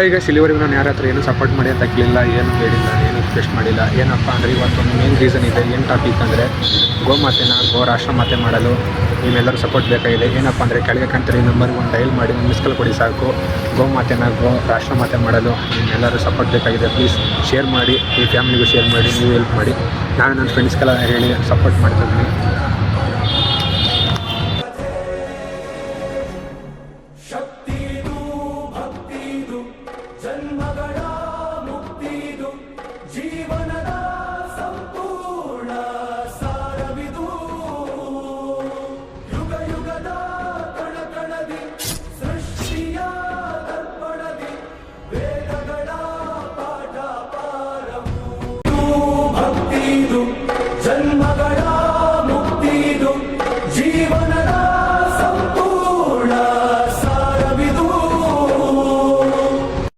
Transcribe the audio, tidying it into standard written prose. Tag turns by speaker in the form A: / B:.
A: ಈಗ ಇಲ್ಲಿವರೆಗೂ ನಾನು ಯಾರ ಹತ್ರ ಏನು ಸಪೋರ್ಟ್ ಮಾಡಿ ತಕ್ಕಲಿಲ್ಲ, ಏನು ಬೇಡಿಲ್ಲ, ಏನು ರಿಕ್ವೆಸ್ಟ್ ಮಾಡಿಲ್ಲ. ಏನಪ್ಪ ಅಂದರೆ ಇವತ್ತೊಂದು ಮೇನ್ ರೀಸನ್ ಇದೆ. ಏನು ಟಾಪಿಕ್ ಅಂದರೆ ಗೋಮಾತೆನ ರಾಷ್ಟ್ರ ಮಾತೆ ಮಾಡಲು ನೀವೆಲ್ಲರೂ ಸಪೋರ್ಟ್ ಬೇಕಾಗಿದೆ. ಏನಪ್ಪ ಅಂದರೆ ಕೆಳಗೆ ಕಂತ್ರಿ ನಂಬರ್ಗೆ ಒಂದು ಡೈಲ್ ಮಾಡಿ ಒಂದು ಮಿಸ್ ಕಾಲ್ ಕೊಡಿ ಸಾಕು. ಗೋಮಾತೆನ ರಾಷ್ಟ್ರ ಮಾತೆ ಮಾಡಲು ನಿಮ್ಮೆಲ್ಲರೂ ಸಪೋರ್ಟ್ ಬೇಕಾಗಿದೆ. ಪ್ಲೀಸ್ ಶೇರ್ ಮಾಡಿ, ಈ ಫ್ಯಾಮಿಲಿಗೂ ಶೇರ್ ಮಾಡಿ, ನೀವು ಹೆಲ್ಪ್ ಮಾಡಿ. ನಾನು ನನ್ನ ಫ್ರೆಂಡ್ಸ್ಗೆಲ್ಲ ಹೇಳಿ ಸಪೋರ್ಟ್ ಮಾಡ್ತಿದ್ದೀನಿ.